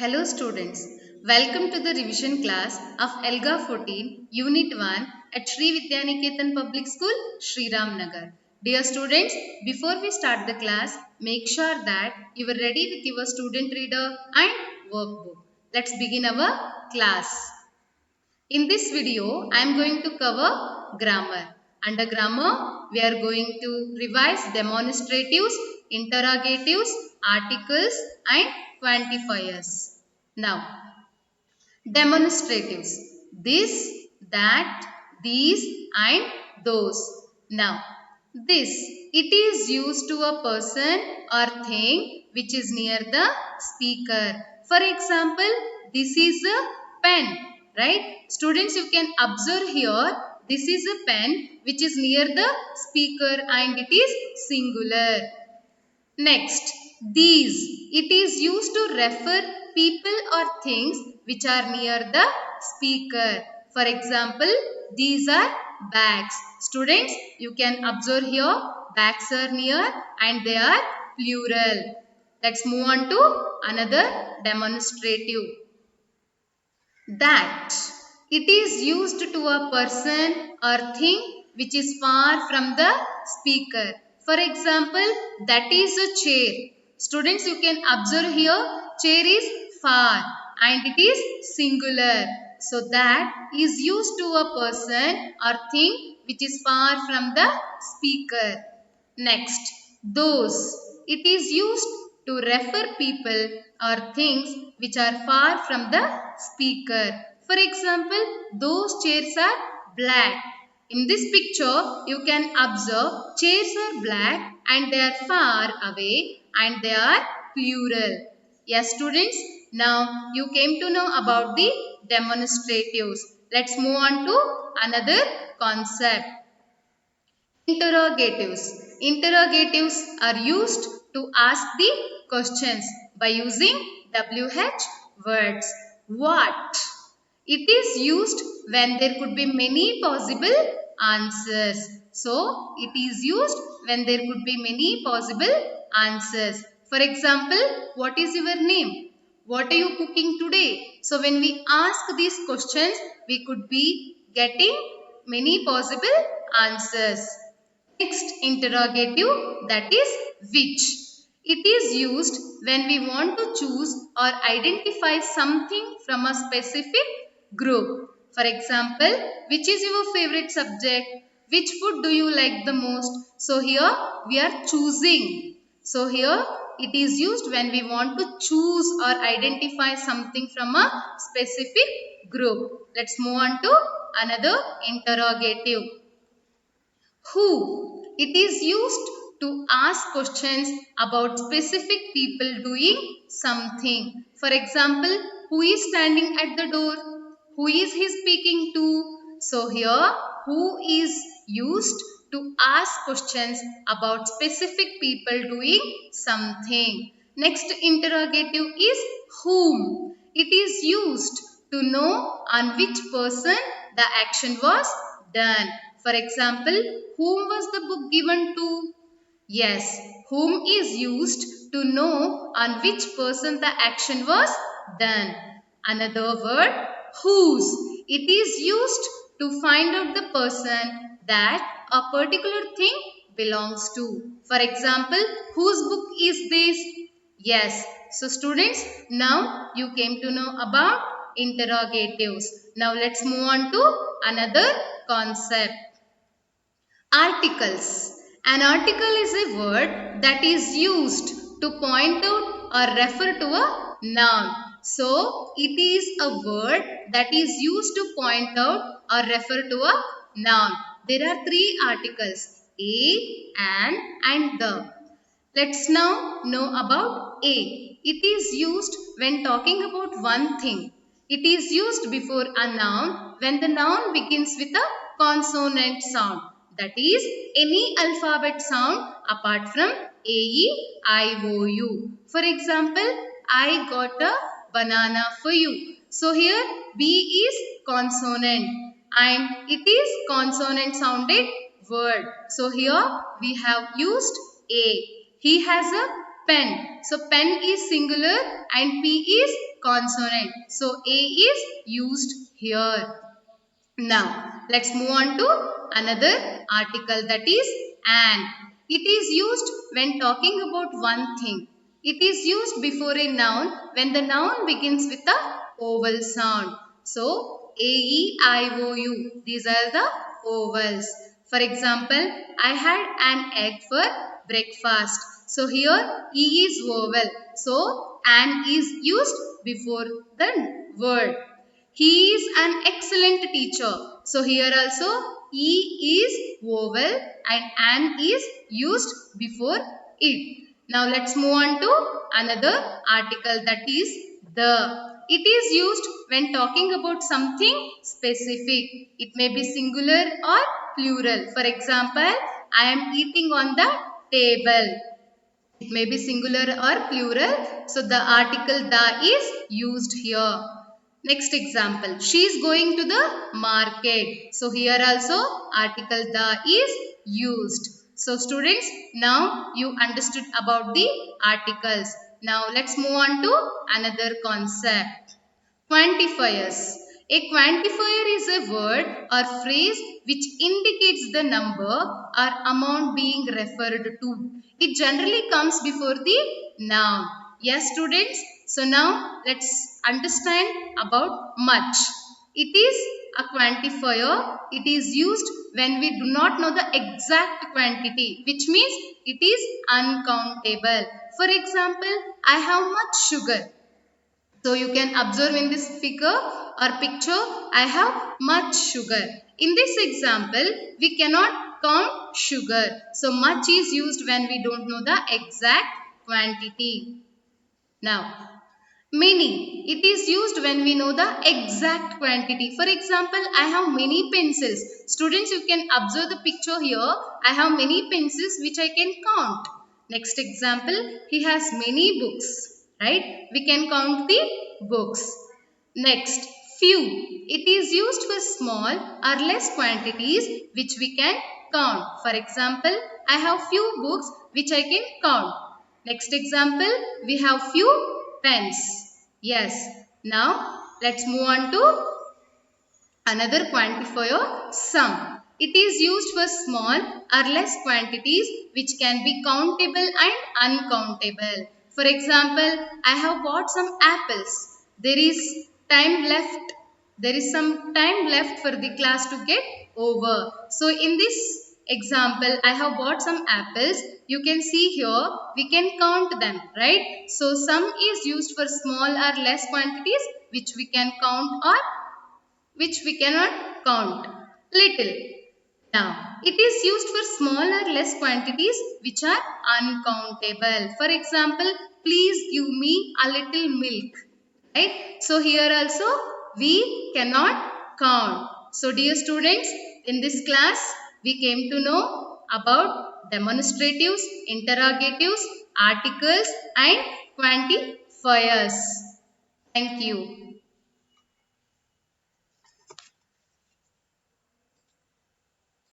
Hello students, welcome to the revision class of ELGA 14 Unit 1 at Sri Vidyaniketan Public School, Sri Ram Nagar. Dear students, before we start the class, make sure that you are ready with your student reader and workbook. Let's begin our class. In this video, I am going to cover grammar. Under grammar, we are going to revise demonstratives, interrogatives, articles and quantifiers. Now, demonstratives. This, that, these and those. Now, this, it is used to a person or thing which is near the speaker. For example, this is a pen, right? Students, you can observe here, this is a pen which is near the speaker and it is singular. Next, these. It is used to refer people or things which are near the speaker. For example, these are bags. Students, you can observe here, bags are near and they are plural. Let's move on to another demonstrative. That. It is used to a person or thing which is far from the speaker. For example, that is a chair. Students, you can observe here, chair is far and it is singular. So that is used to a person or thing which is far from the speaker. Next, those. It is used to refer people or things which are far from the speaker. For example, those chairs are black. In this picture, you can observe chairs are black and they are far away and they are plural. Yes, students, now you came to know about the demonstratives. Let's move on to another concept. Interrogatives. Interrogatives are used to ask the questions by using WH words. What? It is used when there could be many possible answers. So, it is used when there could be many possible answers. For example, what is your name? What are you cooking today? So, when we ask these questions, we could be getting many possible answers. Next interrogative, that is which. It is used when we want to choose or identify something from a specific group. For example, which is your favorite subject? Which food do you like the most? So here we are choosing. So here it is used when we want to choose or identify something from a specific group. Let's move on to another interrogative. Who? It is used to ask questions about specific people doing something. For example, who is standing at the door? Who is he speaking to? So here, who is used to ask questions about specific people doing something. Next interrogative is whom. It is used to know on which person the action was done. For example, whom was the book given to? Yes, whom is used to know on which person the action was done. Another word, whose. It is used to find out the person that a particular thing belongs to. For example, whose book is this? Yes. So students, now you came to know about interrogatives. Now let's move on to another concept. Articles. An article is a word that is used to point out or refer to a noun. So, it is a word that is used to point out or refer to a noun. There are three articles, a, an and the. Let's now know about a. It is used when talking about one thing. It is used before a noun when the noun begins with a consonant sound. That is any alphabet sound apart from A, E, I, O, U. For example, I got a banana for you. So here B is consonant and it is consonant sounded word. So here we have used A. He has a pen. So pen is singular and P is consonant. So A is used here. Now, let's move on to another article, that is an. It is used when talking about one thing. It is used before a noun when the noun begins with a vowel sound. So, A, E, I, O, U. These are the vowels. For example, I had an egg for breakfast. So, here E is vowel. So, an is used before the word. He is an excellent teacher. So here also E is vowel and an is used before it. Now let's move on to another article, that is the. It is used when talking about something specific. It may be singular or plural. For example, I am eating on the table. It may be singular or plural. So the article the is used here. Next example, she is going to the market. So here also article the is used. So students, now you understood about the articles. Now let's move on to another concept. Quantifiers. A quantifier is a word or phrase which indicates the number or amount being referred to. It generally comes before the noun. Yes, students. So now let's understand about much. It is a quantifier. It is used when we do not know the exact quantity, which means it is uncountable. For example, I have much sugar. So you can observe in this figure or picture, I have much sugar. In this example, we cannot count sugar. So much is used when we don't know the exact quantity. Now, many. It is used when we know the exact quantity. For example, I have many pencils. Students, you can observe the picture here. I have many pencils which I can count. Next example, he has many books. Right? We can count the books. Next, few. It is used for small or less quantities which we can count. For example, I have few books which I can count. Next example, we have few pens. Yes. Now, let's move on to another quantifier, some. It is used for small or less quantities which can be countable and uncountable. For example, I have bought some apples. There is time left. There is some time left for the class to get over. So in this example, I have bought some apples. You can see here, we can count them, right? So some is used for small or less quantities which we can count or which we cannot count. Little. Now, it is used for small or less quantities which are uncountable. For example, please give me a little milk. Right? So, here also we cannot count. So, dear students, in this class, we came to know about demonstratives, interrogatives, articles and quantifiers. Thank you.